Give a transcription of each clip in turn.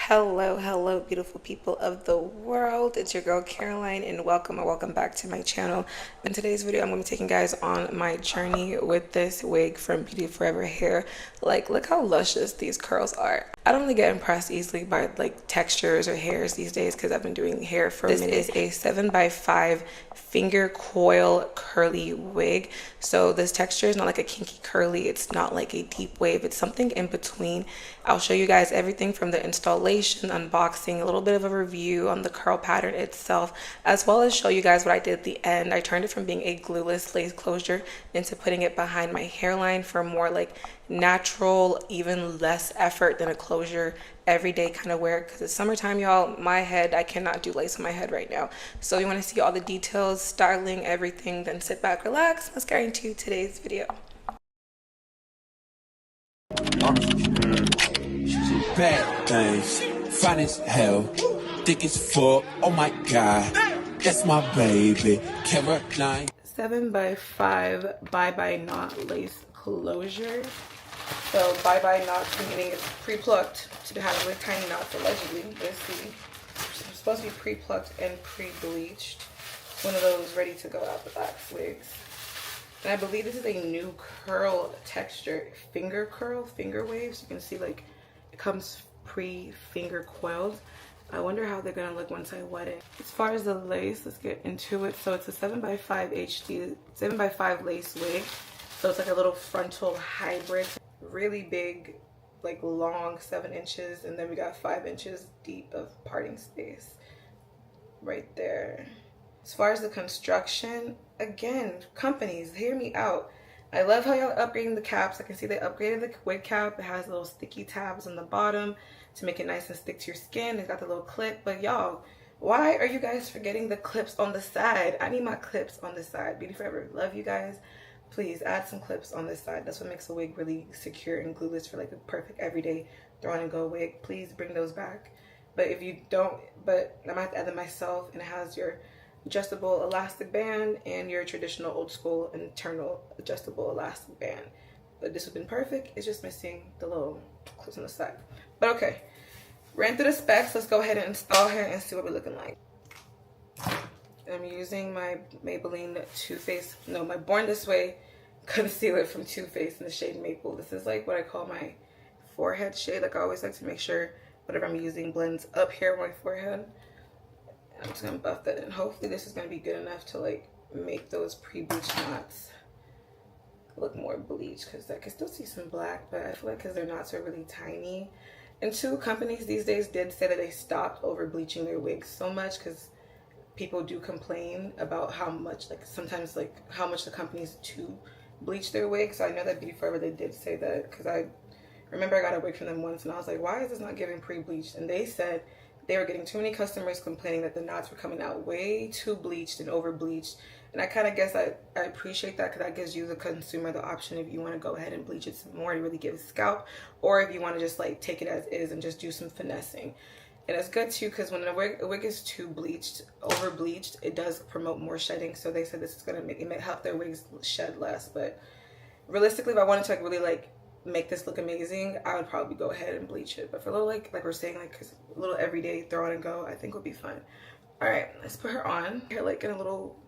Hello, beautiful people of the world. It's your girl Caroline, and welcome back to my channel. In today's video, I'm going to be taking you guys on my journey with this wig from Beauty Forever Hair. Like, look how luscious these curls are. I don't really get impressed easily by like textures or hairs these days because I've been doing hair for a minute. This is a 7x5 finger coil curly wig. So this texture is not like a kinky curly, it's not like a deep wave, it's something in between. I'll show you guys everything from the installation, unboxing, a little bit of a review on the curl pattern itself, as well as show you guys what I did at the end. I turned it from being a glueless lace closure into putting it behind my hairline for more like natural, even less effort than a closure, everyday kind of wear, because it's summertime, y'all. My head, I cannot do lace on my head right now. So you want to see all the details, styling, everything, then sit back, relax. Let's get into today's video. She's a bad thing, fine as hell, thick as fuck, oh my god, that's my baby, Caroline. 7x5 bye-bye knot lace closure. So bye-bye knots, meaning it's pre-plucked to have really tiny knots, allegedly. Let's see. It's supposed to be pre-plucked and pre-bleached. One of those ready to go out the box wigs. And I believe this is a new curl texture, finger curl, finger waves. You can see like it comes pre-finger coiled. I wonder how they're gonna look once I wet it. As far as the lace, let's get into it. So it's a 7x5 HD, 7x5 lace wig. So it's like a little frontal hybrid, really big, like long 7 inches, and then we got 5 inches deep of parting space right there. As far as the construction, again, companies, hear me out. I love how y'all upgrading the caps. I can see they upgraded the wig cap. It has little sticky tabs on the bottom to make it nice and stick to your skin. It's got the little clip, but y'all, why are you guys forgetting the clips on the side? I need my clips on the side. Beauty Forever, love you guys. Please add some clips on this side. That's what makes a wig really secure and glueless for like a perfect everyday throw on and go wig. Please bring those back. But if you don't, but I might have to add them myself, and it has your adjustable elastic band and your traditional old school internal adjustable elastic band. But this would have been perfect. It's just missing the little clips on the side. But okay, ran through the specs. Let's go ahead and install her and see what we're looking like. I'm using my Maybelline my Born This Way concealer from Too Faced in the shade Maple. This is like what I call my forehead shade. Like I always like to make sure whatever I'm using blends up here on my forehead. And I'm just gonna buff that in. Hopefully this is gonna be good enough to like make those pre-bleached knots look more bleached, because I can still see some black, but I feel like because their knots are really tiny. And two companies these days did say that they stopped over bleaching their wigs so much, because people do complain about how much, like sometimes like how much the companies do bleach their wigs. So I know that Beauty Forever, they did say that, because I remember I got a wig from them once and I was like, why is this not giving pre-bleached? And they said they were getting too many customers complaining that the knots were coming out way too bleached and over bleached. And I kind of guess I appreciate that, because that gives you the consumer the option if you want to go ahead and bleach it some more to really give it scalp, or if you want to just like take it as is and just do some finessing. And it's good too, because when a wig is too bleached, over bleached, it does promote more shedding. So they said this is gonna make it may help their wigs shed less. But realistically, if I wanted to like really like make this look amazing, I would probably go ahead and bleach it. But for a little like we're saying, like a little everyday throw on and go, I think would be fun. All right, let's put her on. Hair like in a little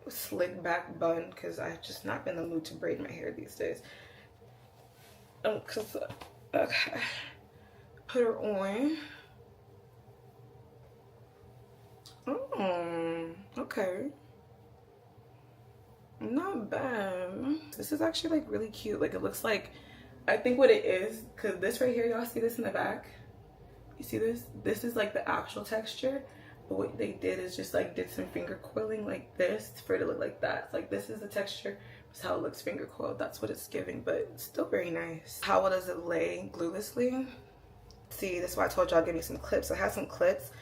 slick back bun, because I've just not been in the mood to braid my hair these days. Okay, put her on. Okay, not bad. This is actually like really cute. Like it looks like, I think what it is, because this right here, y'all see this in the back, you see this is like the actual texture, but what they did is just like did some finger coiling like this for it to look like that. Like this is the texture, that's how it looks finger coiled, that's what it's giving, but it's still very nice. How well does it lay gluelessly? See, that's why I told y'all give me some clips. I had some clips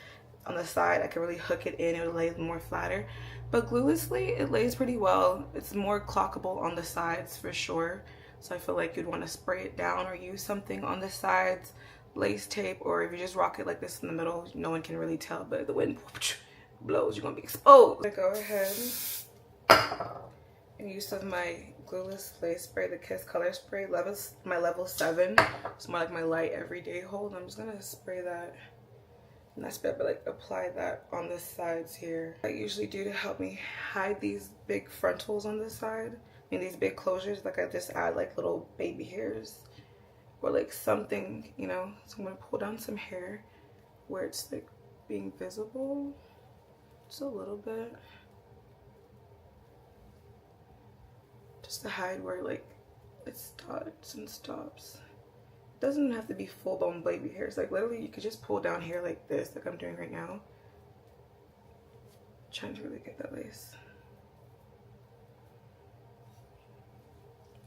on the side. I could really hook it in, it would lay more flatter, but gluelessly it lays pretty well. It's more clockable on the sides for sure, so I feel like you'd want to spray it down or use something on the sides, lace tape, or if you just rock it like this in the middle, no one can really tell, but if the wind blows, you're gonna be exposed. I go ahead and use some of my Glueless Lace Spray, the Kiss Color Spray. My level 7. It's more like my light everyday hold. I'm just gonna spray that. Not spray, but like apply that on the sides here. I usually do to help me hide these big frontals on the side. I mean, these big closures. Like I just add like little baby hairs or like something, you know. So I'm gonna pull down some hair where it's like being visible just a little bit, just to hide where like it starts and stops. It doesn't have to be full-blown baby hairs. Like literally you could just pull down hair like this, like I'm doing right now. Trying to really get that lace.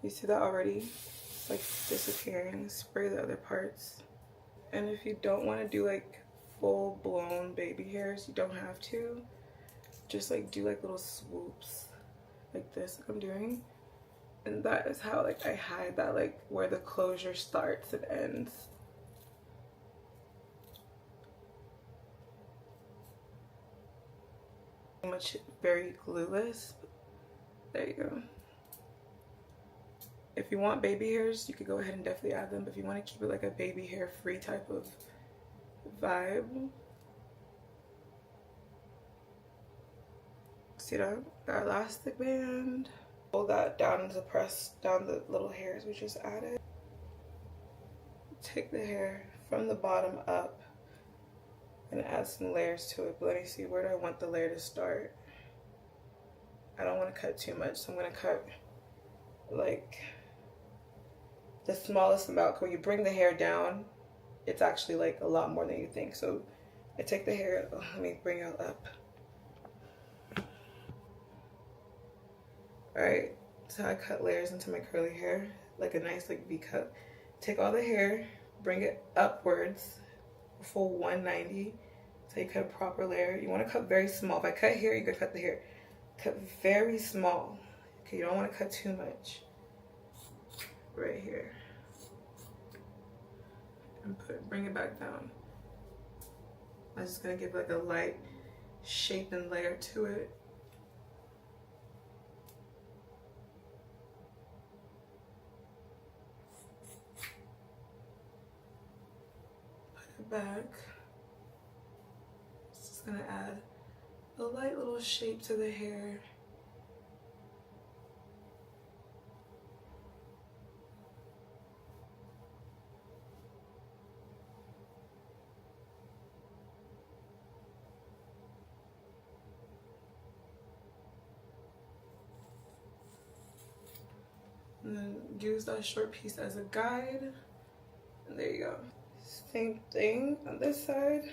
You see that already? It's like disappearing. Spray the other parts. And if you don't want to do like full-blown baby hairs, you don't have to. Just like do like little swoops like this, like I'm doing. And that is how like I hide that, like where the closure starts and ends. Much very glueless. There you go. If you want baby hairs, you could go ahead and definitely add them. But if you want to keep it like a baby hair free type of vibe. See that? Our elastic band. Pull that down to press down the little hairs we just added. Take the hair from the bottom up and add some layers to it. But let me see, where do I want the layer to start? I don't want to cut too much, so I'm going to cut like the smallest amount. When you bring the hair down, it's actually like a lot more than you think. So I take the hair, let me bring it up. Alright, so I cut layers into my curly hair, like a nice like V cut. Take all the hair, bring it upwards, a full 190. So you cut a proper layer. You want to cut very small. If I cut here, you could cut the hair. Cut very small. Okay, you don't want to cut too much. Right here. And bring it back down. I'm just gonna give like a light shape and layer to it. Back. Just gonna add a light little shape to the hair. And then use that short piece as a guide. And there you go. Same thing on this side.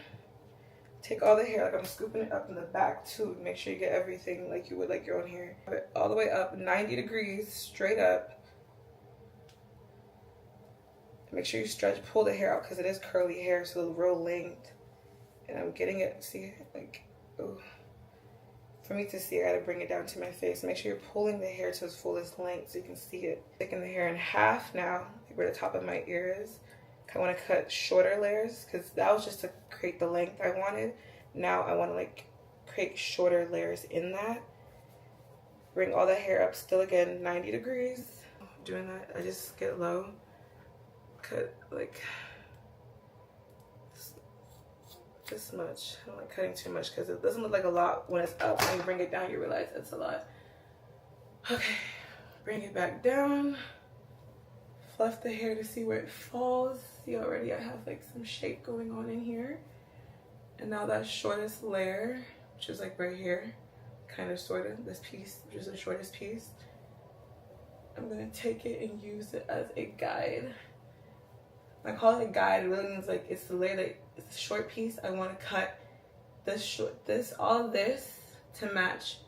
Take all the hair, like I'm scooping it up in the back too. Make sure you get everything like you would like your own hair. All the way up, 90 degrees, straight up. Make sure you stretch, pull the hair out because it is curly hair, so the real length. And I'm getting it, see, like, oh. For me to see, I gotta bring it down to my face. Make sure you're pulling the hair to its fullest length so you can see it. Taking the hair in half now, like where the top of my ear is. I want to cut shorter layers because that was just to create the length I wanted. Now I want to like create shorter layers in that. Bring all the hair up, still again 90 degrees. Doing that, I just get low. Cut like this much. I don't like cutting too much because it doesn't look like a lot when it's up. When you bring it down, you realize it's a lot. Okay, bring it back down. Fluff the hair to see where it falls. See already I have like some shape going on in here. And now that shortest layer, which is like right here, kind of sort of this piece, which is the shortest piece, I'm gonna take it and use it as a guide. I call it a guide, it really means like it's the layer that it's a short piece. I want to cut all of this to match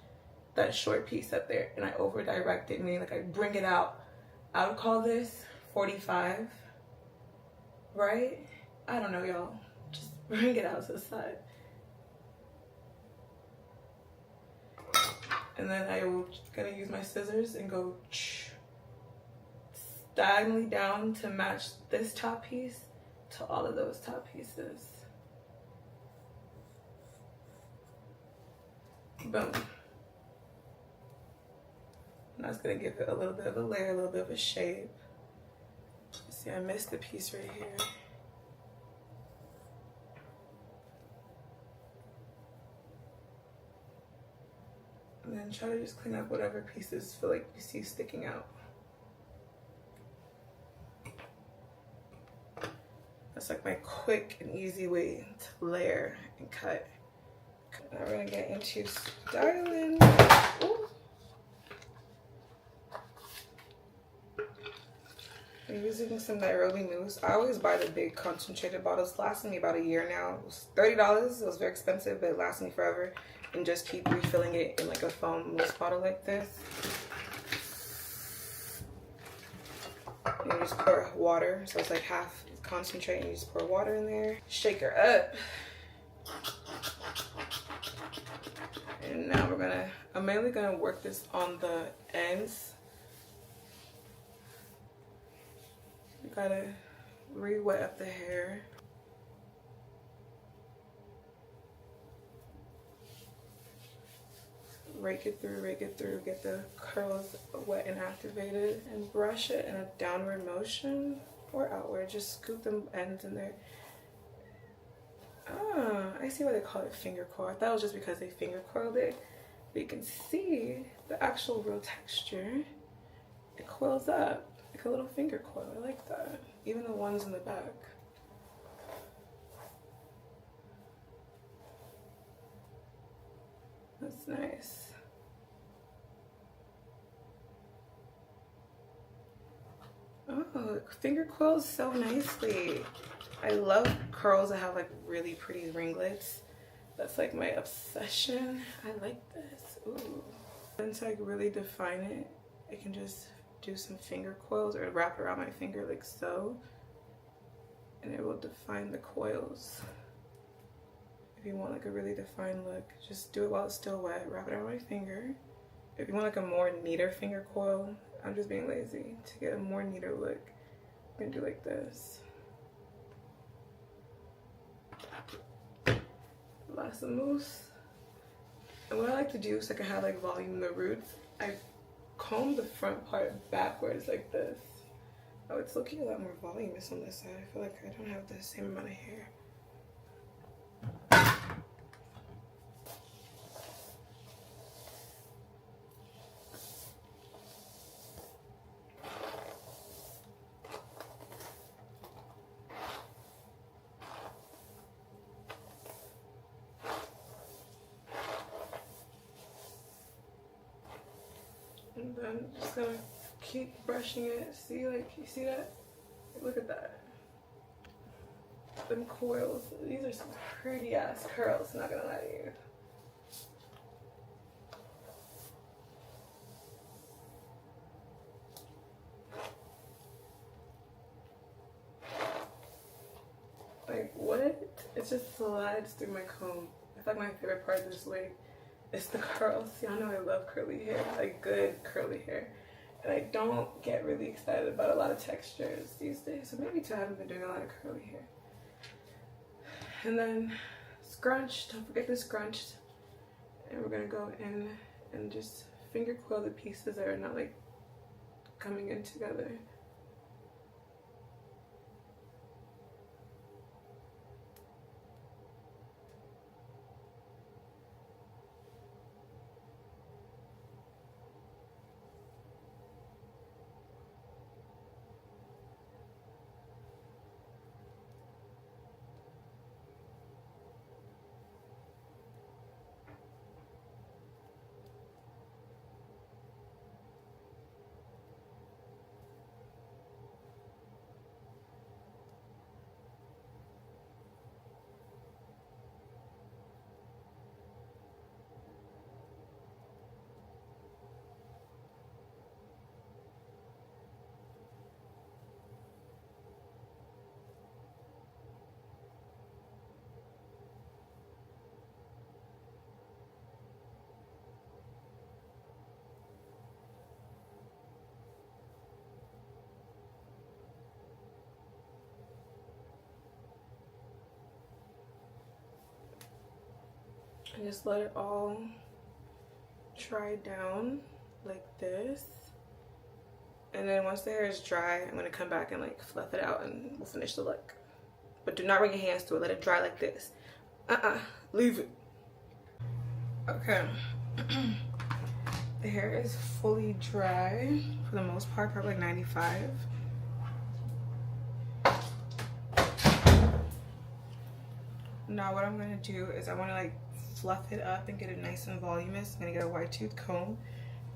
that short piece up there, and I over direct it, meaning like I bring it out. I would call this 45, right? I don't know, y'all. Just bring it out to the side. And then I will gonna use my scissors and go diagonally down to match this top piece to all of those top pieces. Boom. And that's gonna give it a little bit of a layer, a little bit of a shape. See, I missed the piece right here. And then try to just clean up whatever pieces feel like you see sticking out. That's like my quick and easy way to layer and cut. Now we're gonna get into styling. Ooh. I'm using some Nairobi mousse. I always buy the big concentrated bottles. It lasted me about a year now. It was $30. It was very expensive, but it lasted me forever. And just keep refilling it in like a foam mousse bottle like this. And you just pour water, so it's like half concentrate, and you just pour water in there. Shake her up. And now I'm mainly gonna work this on the ends. You gotta re-wet up the hair. Rake it through, get the curls wet and activated, and brush it in a downward motion or outward. Just scoop the ends in there. Ah, I see why they call it finger coil. I thought it was just because they finger coiled it. But you can see the actual real texture. It coils up like a little finger coil. I like that. Even the ones in the back. That's nice. Oh, it finger coils so nicely. I love curls that have like really pretty ringlets. That's like my obsession. I like this. Ooh. And to like really define it, I can just do some finger coils or wrap it around my finger like so. And it will define the coils. If you want like a really defined look, just do it while it's still wet. Wrap it around my finger. If you want like a more neater finger coil, I'm just being lazy. To get a more neater look, I'm gonna do like this. Lots of mousse. And what I like to do is like I have like volume in the roots. I comb the front part backwards like this. Oh, it's looking a lot more voluminous on this side. I feel like I don't have the same amount of hair. And then just gonna keep brushing it. See, like, you see that? Look at that. Them coils. These are some pretty ass curls, not gonna lie to you. Like, what? It just slides through my comb. I feel like my favorite part of this wig is the curls. Y'all know I love curly hair, like good curly hair. And I don't get really excited about a lot of textures these days. So maybe too, I haven't been doing a lot of curly hair. And then scrunch, don't forget the scrunch. And we're gonna go in and just finger coil the pieces that are not like coming in together. And just let it all dry down. like this. And then once the hair is dry, I'm gonna come back and like fluff it out and we'll finish the look. But do not bring your hands to it, let it dry like this. Leave it. Okay. The hair is fully dry for the most part, probably like 95. Now what I'm gonna do is I wanna like fluff it up and get it nice and voluminous. I'm gonna get a wide tooth comb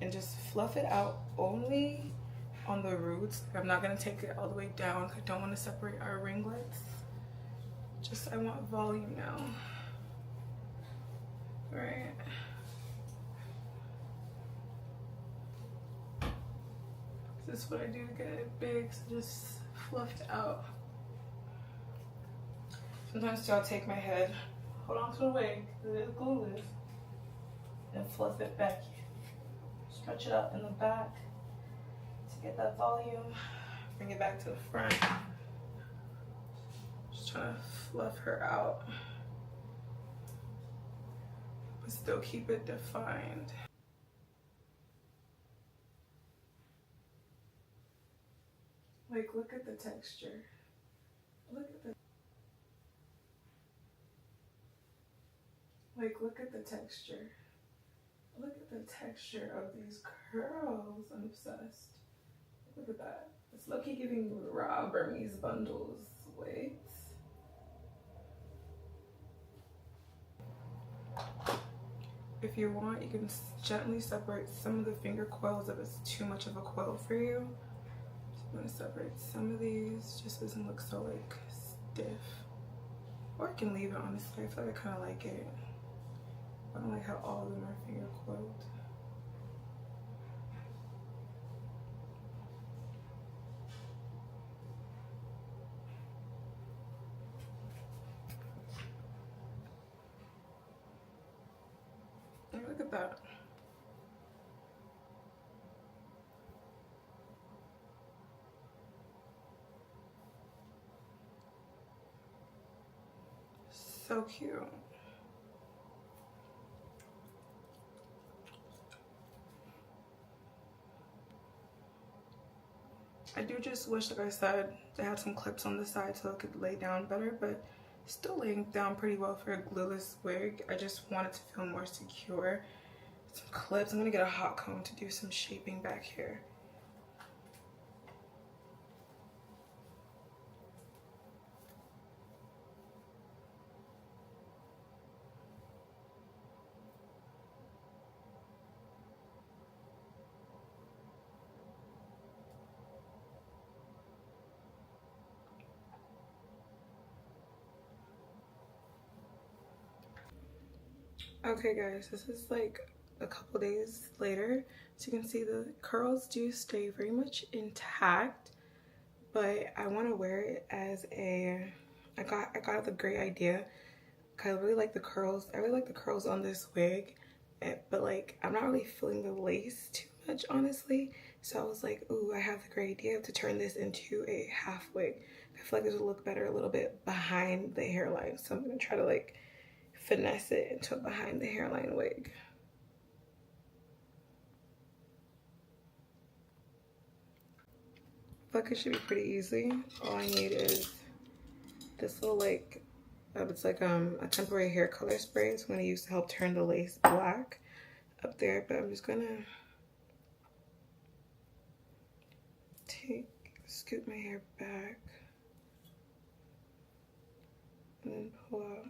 and just fluff it out only on the roots. I'm not gonna take it all the way down because I don't want to separate our ringlets. Just I want volume now. All right. This is what I do to get it big, so just fluff it out. Sometimes too, I'll take my head, hold on to the wig, because it is glueless, and fluff it back. Stretch it out in the back to get that volume. Bring it back to the front. Just trying to fluff her out, but still keep it defined. Like, look at the texture. Look at the look at the texture. Look at the texture of these curls. I'm obsessed. Look at that. It's low-key giving raw Burmese bundles wigs. If you want, you can gently separate some of the finger coils if it's too much of a coil for you. So I'm gonna separate some of these just so it doesn't look so like stiff. Or I can leave it, honestly. I feel like I kind of like it. I don't like how all of them are finger coiled. Look at that. So cute. I do just wish, like I said, they had some clips on the side so it could lay down better, but still laying down pretty well for a glueless wig. I just want it to feel more secure. Some clips. I'm gonna get a hot comb to do some shaping back here. Okay guys, this is like a couple days later. So you can see the curls do stay very much intact, but I want to wear it as a, I got the great idea. I really like the curls. I really like the curls on this wig, but like I'm not really feeling the lace too much, honestly. So I was like, ooh, I have the great idea to turn this into a half wig. I feel like this would look better a little bit behind the hairline. So I'm gonna try to like finesse it into a behind the hairline wig. I feel like it should be pretty easy. All I need is this little like, it's like a temporary hair color spray. It's I'm gonna use to help turn the lace black up there, but I'm just gonna scoop my hair back and then pull out.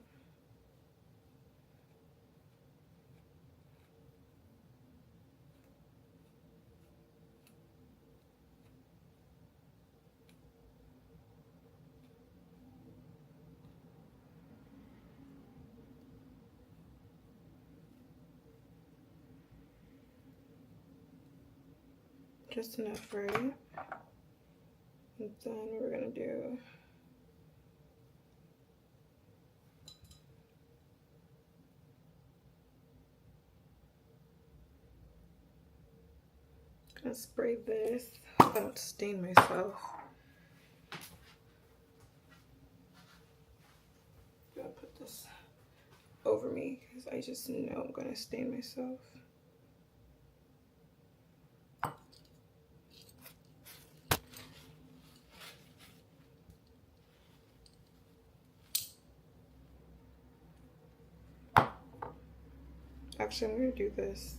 Just enough, right? And then we're gonna do gonna spray this. I don't stain myself. I'm gonna put this over me because I just know I'm gonna stain myself. Actually, I'm gonna do this.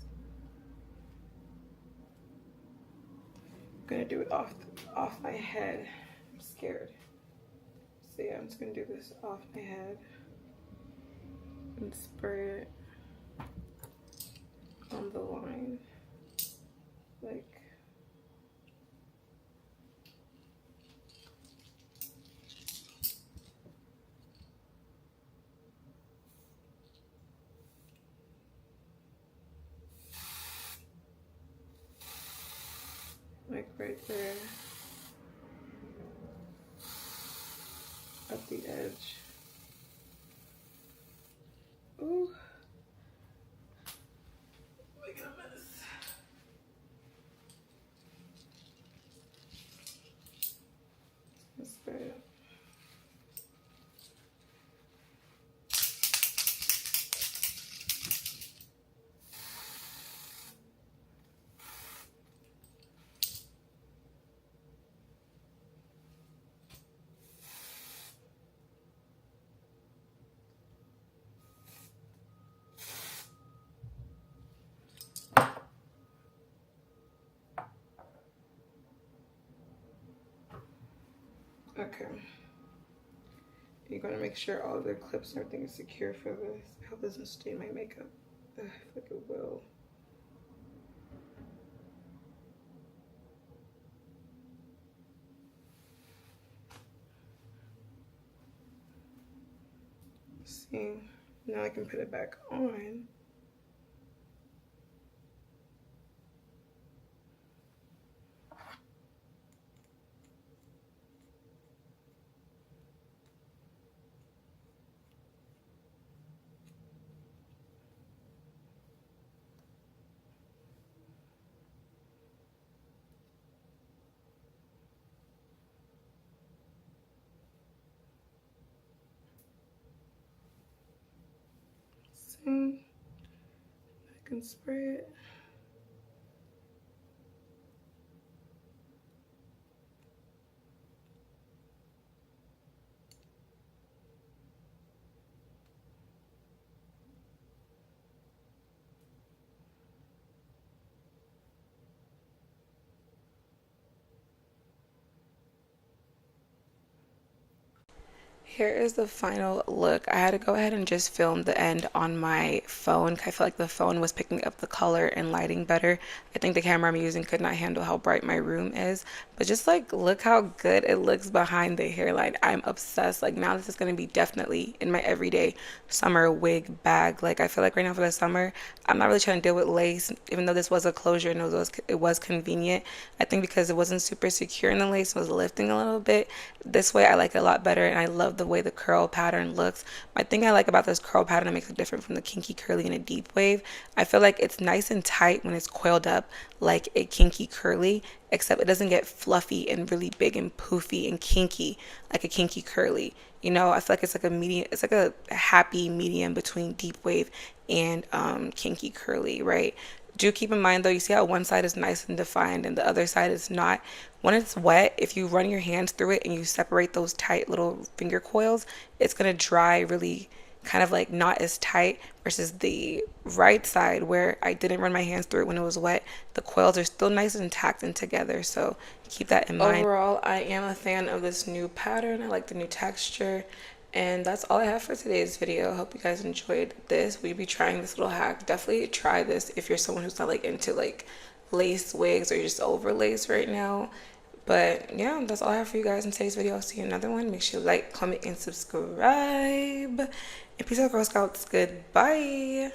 I'm gonna do it off my head. I'm scared. So yeah, I'm just gonna do this off my head and spray it on the line, like right there at the edge. Ooh, making a mess. Let's spray it. Okay. You're gonna make sure all the clips and everything is secure for this. I hope it doesn't stain my makeup. I feel like it will. See, now I can put it back on. See, I can spray it. Here is the final look. I had to go ahead and just film the end on my phone. I feel like the phone was picking up the color and lighting better. I think the camera I'm using could not handle how bright my room is. But just like, look how good it looks behind the hairline. I'm obsessed. Like, now this is going to be definitely in my everyday summer wig bag. Like, I feel like right now for the summer, I'm not really trying to deal with lace, even though this was a closure and it was convenient. I think because it wasn't super secure in the lace, it was lifting a little bit. This way I like it a lot better, and I love the way the curl pattern looks. My thing I like about this curl pattern that makes it different from the kinky curly and a deep wave, I feel like it's nice and tight when it's coiled up like a kinky curly, except it doesn't get fluffy and really big and poofy and kinky like a kinky curly. You know, I feel like it's like a medium, it's like a happy medium between deep wave and kinky curly, right? Do keep in mind though, you see how one side is nice and defined and the other side is not. When it's wet, if you run your hands through it and you separate those tight little finger coils, it's gonna dry really kind of like not as tight, versus the right side where I didn't run my hands through it when it was wet. The coils are still nice and intact and together, so keep that in mind. Overall, I am a fan of this new pattern. I like the new texture. And that's all I have for today's video. Hope you guys enjoyed this. We'll be trying this little hack. Definitely try this if you're someone who's not like into like lace wigs or you're just over lace right now. But yeah, that's all I have for you guys in today's video. I'll see you in another one. Make sure you like, comment, and subscribe. And peace out, Girl Scouts. Goodbye.